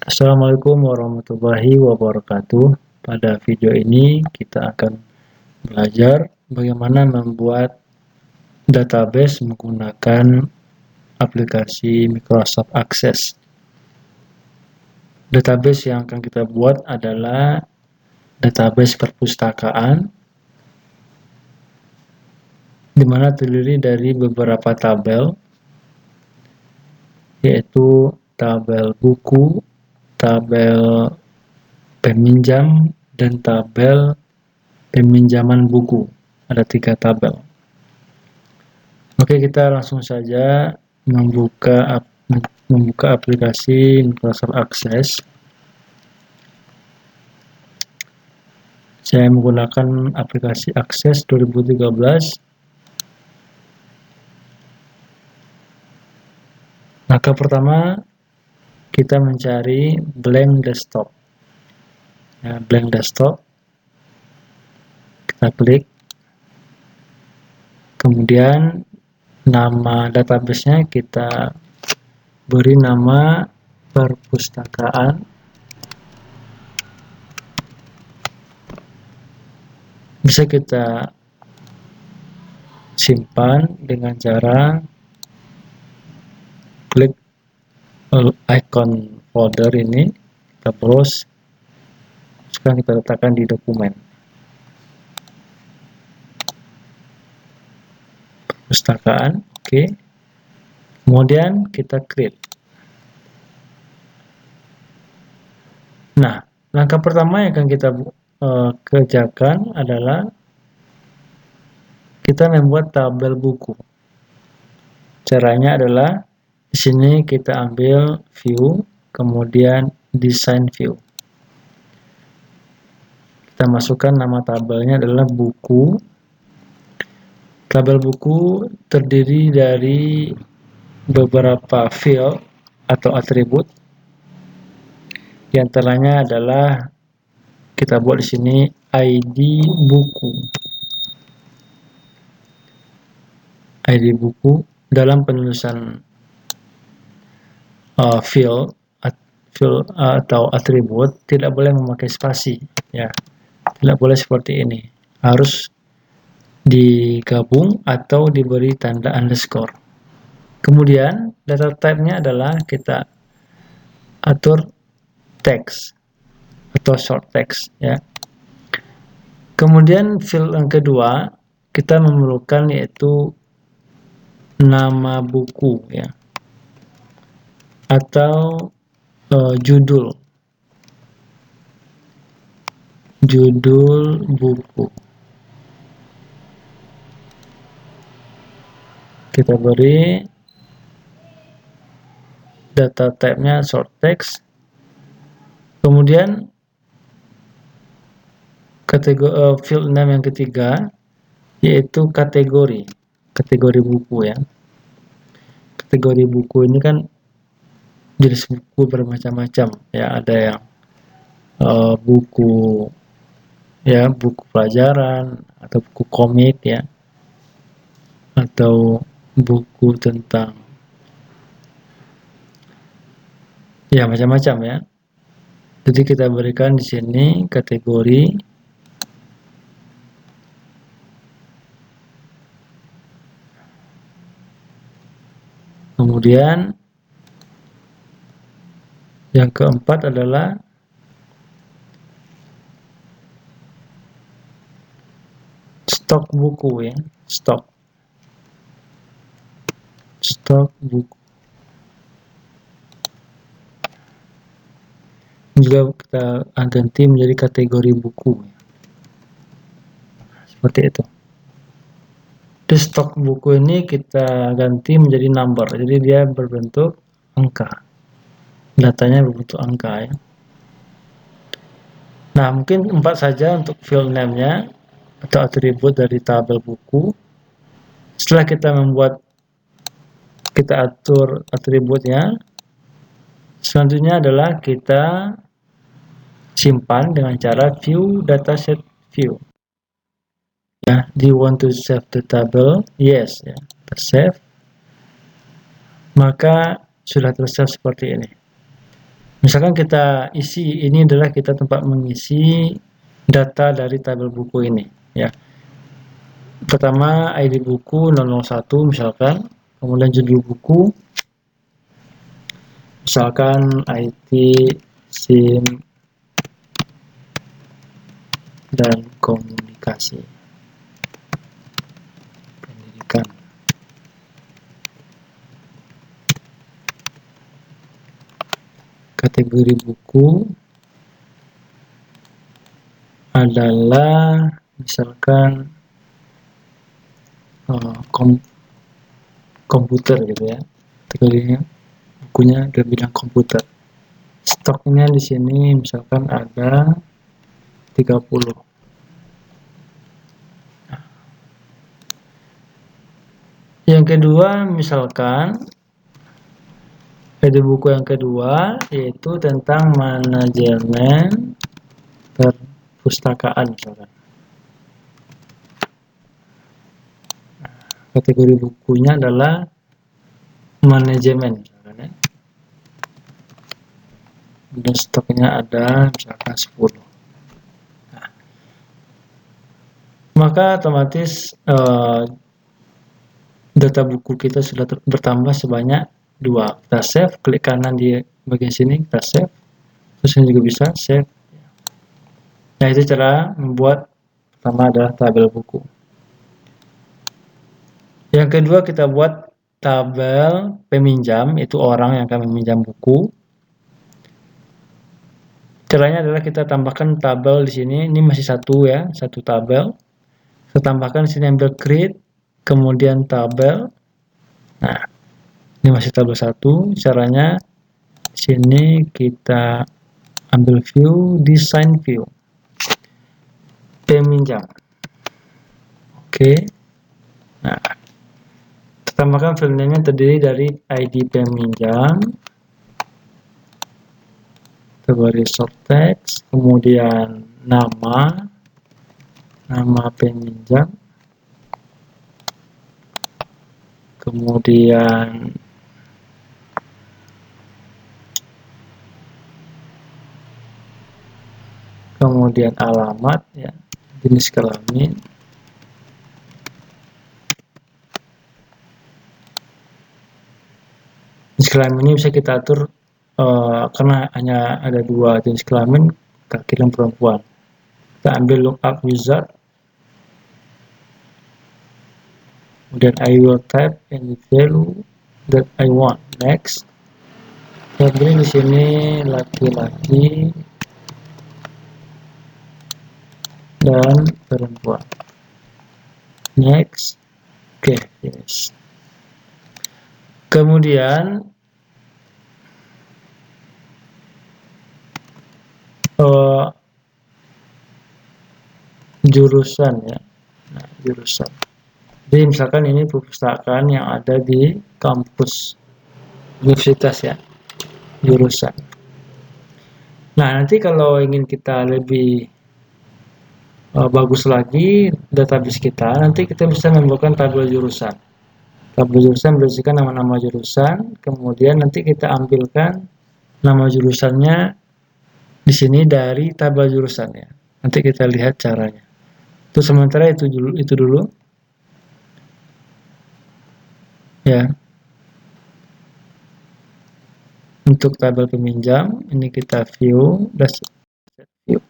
Assalamualaikum warahmatullahi wabarakatuh. Pada video ini kita akan belajar bagaimana membuat database menggunakan aplikasi Microsoft Access. Database yang akan kita buat adalah database perpustakaan, di mana terdiri dari beberapa tabel, yaitu tabel buku, tabel peminjam, dan tabel peminjaman buku. Ada 3 tabel. Oke, kita langsung saja membuka aplikasi Microsoft Access. Saya menggunakan aplikasi Access 2013. Langkah pertama, kita mencari blank desktop. Blank desktop, kita klik, kemudian nama database-nya kita beri nama perpustakaan, bisa kita simpan dengan cara klik icon folder ini, kita browse, sekarang kita letakkan di dokumen perpustakaan. Oke. Kemudian kita create. Nah, langkah pertama yang akan kita kerjakan adalah kita membuat tabel buku. Caranya adalah di sini kita ambil view, kemudian design view. Kita masukkan nama tabelnya adalah buku. Tabel buku terdiri dari beberapa field atau atribut. Di antaranya adalah kita buat di sini ID buku. ID buku dalam penulisan field atau atribut tidak boleh memakai spasi, ya. Tidak boleh seperti ini. Harus digabung atau diberi tanda underscore. Kemudian data type-nya adalah kita atur text atau short text, ya. Kemudian field yang kedua kita memerlukan yaitu nama buku, ya, atau judul buku. Kita beri data type-nya short text. Kemudian kategori field name yang ketiga yaitu kategori buku, ya. Kategori buku ini kan jenis buku bermacam-macam, ya. Ada yang buku, ya, buku pelajaran atau buku komik, ya, atau buku tentang, ya, macam-macam, ya. Jadi kita berikan di sini kategori, kemudian yang keempat adalah stok buku, ya, stok buku. Juga kita ganti menjadi kategori buku, seperti itu. Di stok buku ini kita ganti menjadi number, jadi dia berbentuk angka, datanya berbentuk angka, ya. Nah, mungkin 4 saja untuk field name-nya atau atribut dari tabel buku. Setelah kita atur atributnya, selanjutnya adalah kita simpan dengan cara view dataset view. Ya, do you want to save the table? Yes, ya, save. Maka sudah tersave seperti ini. Misalkan kita isi, ini adalah kita tempat mengisi data dari tabel buku ini, ya. Pertama ID buku 001 misalkan, kemudian judul buku, misalkan IT, SIM, dan komunikasi pendidikan. Kategori buku adalah misalkan komputer gitu ya, kategorinya bukunya dari bidang komputer. Stoknya di sini misalkan ada 30. Yang kedua misalkan ada buku yang kedua yaitu tentang manajemen perpustakaan misalkan. Kategori bukunya adalah manajemen misalkan ya. Dan stoknya ada misalkan 10. Nah, maka otomatis data buku kita sudah bertambah sebanyak 2. Kita save, klik kanan di bagian sini, kita save. Terus ini juga bisa save. Nah, itu cara membuat pertama adalah tabel buku. Yang kedua kita buat tabel peminjam, itu orang yang akan meminjam buku. Caranya adalah kita tambahkan tabel di sini, ini masih satu ya, satu tabel. Kita tambahkan di sini ambil create, kemudian tabel. Nah, ini masih tabel satu. Caranya di sini kita ambil view, design view, peminjam. Oke. Nah, kita tambahkan filenya terdiri dari ID peminjam, kategori short text, kemudian nama peminjam, kemudian alamat ya, jenis kelamin, jenis kelamin ini bisa kita atur karena hanya ada 2 jenis kelamin, laki dan perempuan. Kita ambil lookup wizard, kemudian I will type any value that I want. Next. Kemudian di sini laki-laki dan perempuan. Next. Oke, yes. Kemudian jurusan ya. Nah, jurusan. Jadi misalkan ini perpustakaan yang ada di kampus universitas ya, jurusan. Nah, nanti kalau ingin kita lebih bagus lagi database kita, nanti kita bisa membuatkan tabel jurusan. Tabel jurusan berisikan nama-nama jurusan, kemudian nanti kita ambilkan nama jurusannya di sini dari tabel jurusannya. Nanti kita lihat caranya. Itu sementara itu dulu. Ya. Untuk tabel peminjam, ini kita view, view.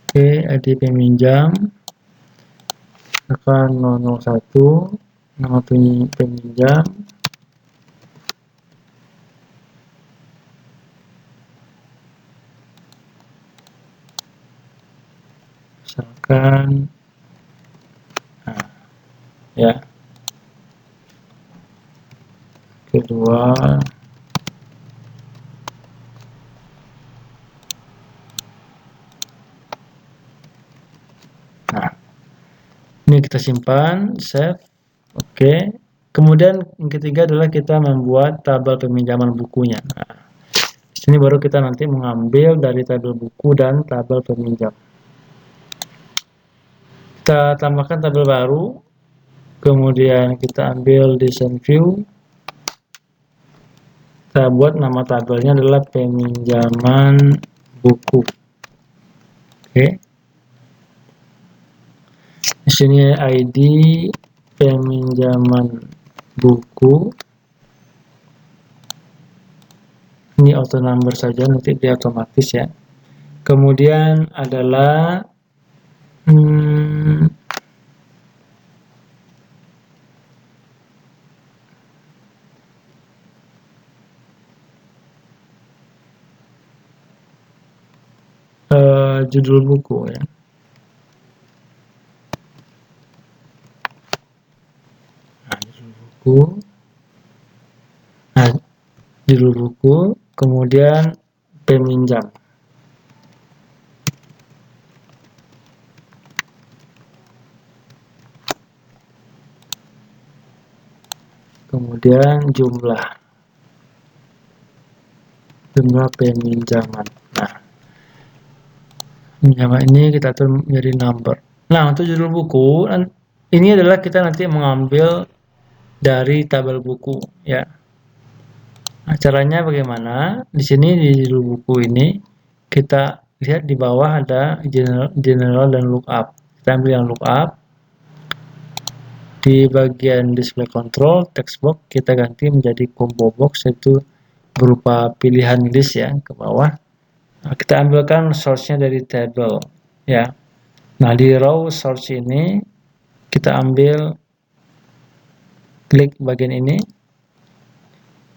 Oke, ID peminjam akan 001, nama peminjam, misalkan ya, kedua ini kita simpan, save. Oke. Kemudian yang ketiga adalah kita membuat tabel peminjaman bukunya. Nah, di sini baru kita nanti mengambil dari tabel buku dan tabel peminjam. Kita tambahkan tabel baru, kemudian kita ambil design view, Kita buat nama tabelnya adalah peminjaman buku. Oke. Di sini ID peminjaman buku. Ini auto number saja, nanti dia otomatis ya. Kemudian adalah judul buku ya. Judul buku, kemudian peminjam. Kemudian jumlah peminjaman. Nah, peminjaman ini kita atur menjadi number. Nah, untuk judul buku, ini adalah kita nanti mengambil dari tabel buku ya. Nah, caranya bagaimana? Di sini di judul buku ini kita lihat di bawah ada general dan lookup. Kita ambil yang lookup. Di bagian display control text box kita ganti menjadi combo box, yaitu berupa pilihan list ya ke bawah. Nah, kita ambilkan source-nya dari table ya. Nah, di row source ini kita ambil, klik bagian ini.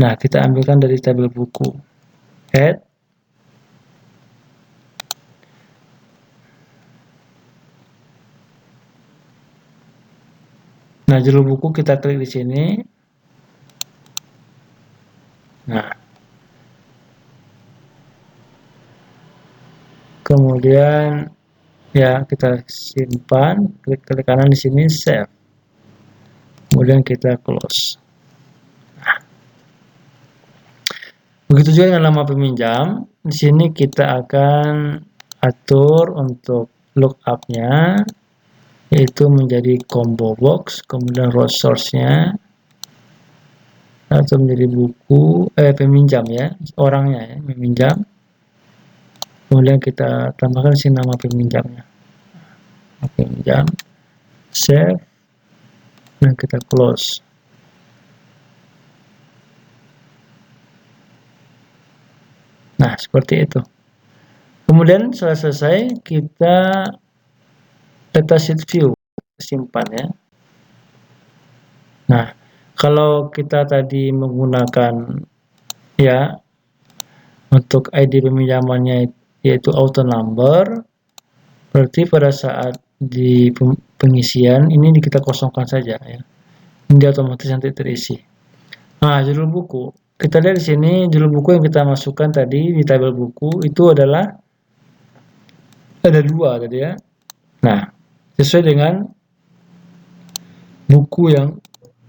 Nah, kita ambilkan dari tabel buku. Add. Nah, judul buku kita klik di sini. Nah, kemudian ya kita simpan, klik kanan di sini save. Kemudian kita close. Nah, begitu juga dengan nama peminjam. Di sini kita akan atur untuk lookup-nya, yaitu menjadi combo box, kemudian row source-nya atau menjadi buku peminjam ya, orangnya ya, peminjam. Kemudian kita tambahkan si nama peminjamnya. Peminjam, save, dan kita close. Nah, seperti itu. Kemudian setelah selesai, kita datasheet view simpan ya. Nah, kalau kita tadi menggunakan ya untuk ID peminjamannya yaitu auto number, berarti pada saat di pengisian ini kita kosongkan saja ya. Ini otomatis nanti terisi. Nah, judul buku. Kita lihat di sini judul buku yang kita masukkan tadi di tabel buku itu adalah ada 2 tadi ya. Nah, sesuai dengan buku yang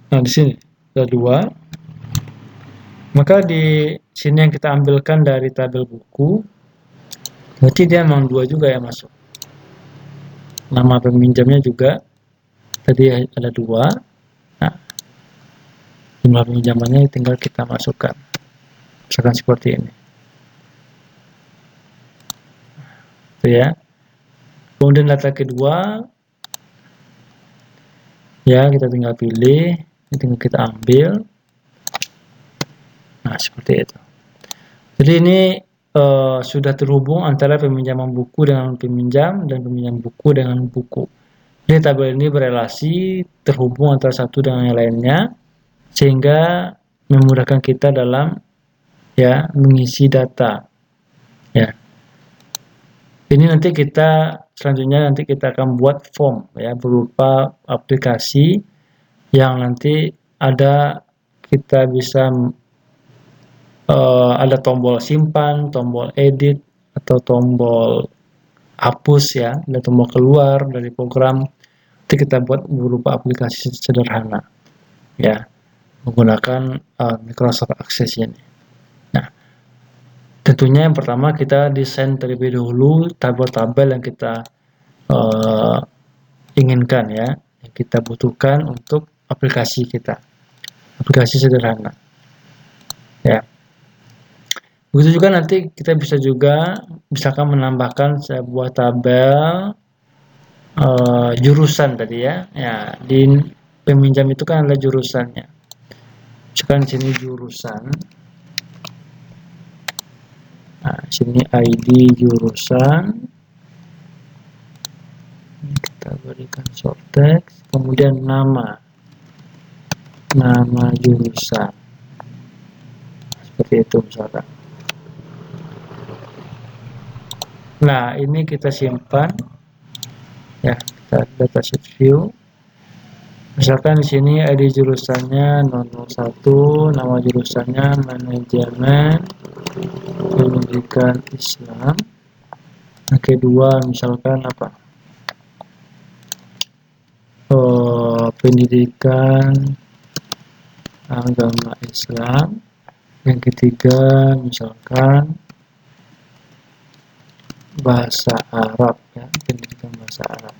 di sini ada 2. Maka di sini yang kita ambilkan dari tabel buku, berarti dia memang 2 juga yang masuk. Nama peminjamnya juga tadi ada 2. Nah, jumlah peminjamannya tinggal kita masukkan. Misalkan seperti ini. Itu ya. Kemudian data kedua, ya kita tinggal pilih, tinggal kita ambil. Nah, seperti itu. Jadi ini sudah terhubung antara peminjaman buku dengan peminjam dan peminjam buku dengan buku. Jadi tabel ini berelasi terhubung antara satu dengan yang lainnya, sehingga memudahkan kita dalam ya mengisi data. Ya. Ini nanti selanjutnya kita akan buat form ya berupa aplikasi yang nanti kita bisa ada tombol simpan, tombol edit, atau tombol hapus ya, ada tombol keluar dari program. Nanti kita buat berupa aplikasi sederhana ya menggunakan Microsoft Access ini. Nah, tentunya yang pertama kita desain terlebih dahulu tabel-tabel yang kita inginkan ya, yang kita butuhkan untuk aplikasi kita, aplikasi sederhana ya. Begitu juga nanti kita bisa juga misalkan menambahkan sebuah tabel jurusan tadi ya. Ya, di peminjam itu kan ada jurusannya. Misalkan di sini jurusan. Nah, sini ID jurusan. Kita berikan short text, kemudian nama jurusan. Seperti itu misalkan. Nah, ini kita simpan ya, kita datasheet view. Misalkan di sini ID jurusannya 001, nama jurusannya manajemen pendidikan Islam. Yang kedua misalkan apa? Pendidikan agama Islam. Yang ketiga misalkan bahasa Arab ya, pendidikan bahasa Arab.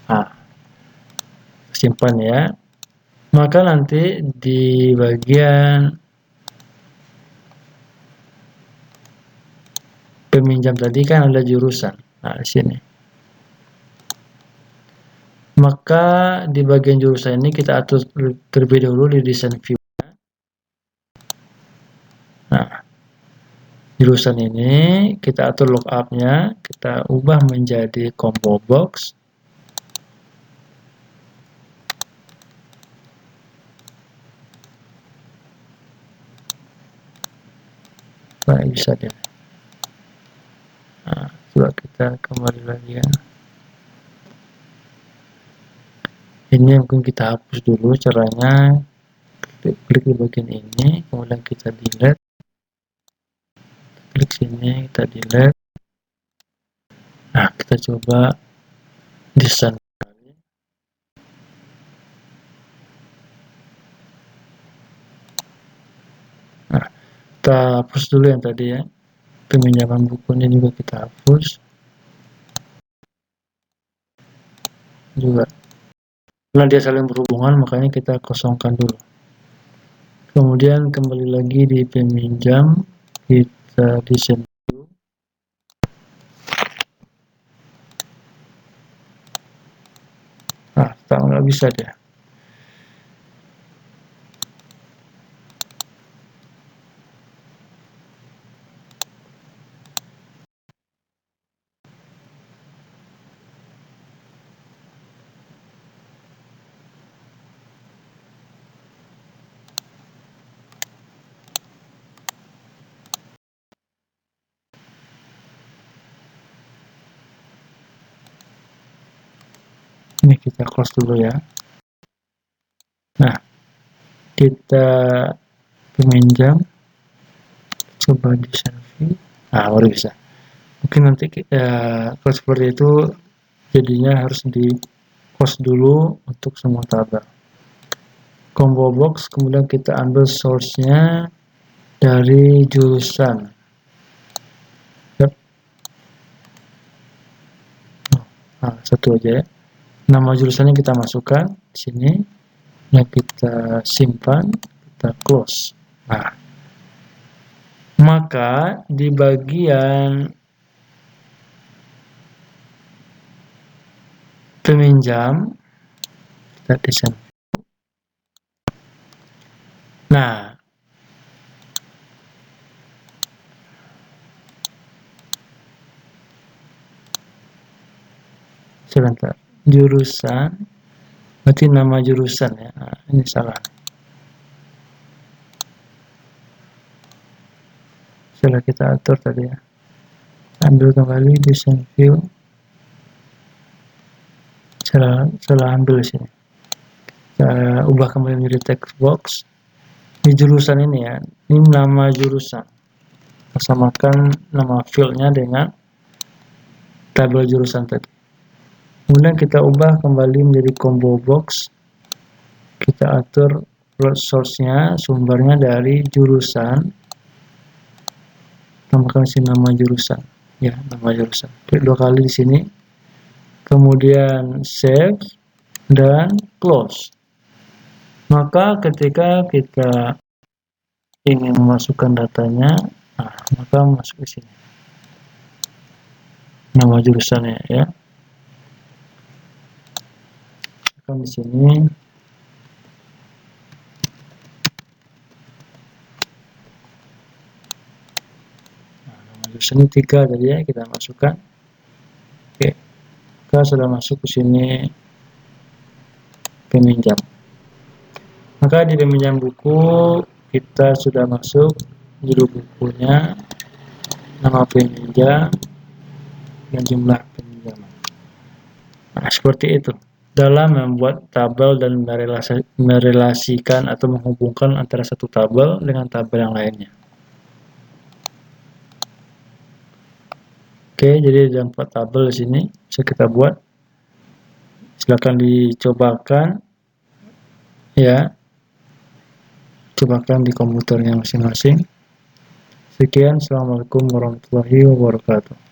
Nah, simpan ya. Maka nanti di bagian peminjam tadi kan ada jurusan. Nah, di sini. Maka di bagian jurusan ini kita atur terlebih dahulu di desain view. Nah, jurusan ini kita atur lookup-nya, kita ubah menjadi combo box. Nah, bisa deh. Nah, coba kita kembali lagi ya. Ini mungkin kita hapus dulu caranya. Klik di bagian ini, kemudian kita delete. Klik sini, kita delete. Nah, kita coba desain. Nah, kita hapus dulu yang tadi ya. Peminjaman bukunya juga kita hapus. Juga. Karena dia saling berhubungan, makanya kita kosongkan dulu. Kemudian kembali lagi di peminjam, kita desain dulu. Nah, nggak bisa deh. Ini kita close dulu ya. Nah, kita peminjam, coba desain view. Nah, baru bisa. Mungkin nanti kalau seperti itu jadinya harus di close dulu untuk semua tabel. Combo box, kemudian kita ambil source-nya dari jurusan. Yep. Nah, satu aja ya. Nama jurusannya kita masukkan di sini, yang kita simpan, kita close. Nah, maka di bagian peminjam kita desain. Nah, sebentar, jurusan berarti nama jurusan ya. Nah, ini salah. Setelah kita atur tadi ya, ambil kembali desain view. Salah ambil sini. Kita ubah kembali menjadi text box. Di jurusan ini ya, ini nama jurusan. Samakan nama fieldnya dengan tabel jurusan tadi. Kemudian kita ubah kembali menjadi combo box. Kita atur source-nya, sumbernya dari jurusan. Tambahkan sini nama jurusan. Ya, nama jurusan. Klik 2 kali di sini. Kemudian save. dan close. Maka ketika kita ingin memasukkan datanya, maka masuk ke sini. Nama jurusannya ya. Di sini nama jurusan 3 tadi ya, kita masukkan. Oke, kita sudah masuk ke sini peminjam. Maka di peminjam buku kita sudah masuk judul bukunya, nama peminjam, dan jumlah pinjaman. Nah, seperti itu dalam membuat tabel dan merelasikan atau menghubungkan antara satu tabel dengan tabel yang lainnya. Oke, jadi ada 4 tabel di sini bisa kita buat. Silakan dicobakan ya, cobakan di komputernya masing-masing. Sekian, assalamualaikum warahmatullahi wabarakatuh.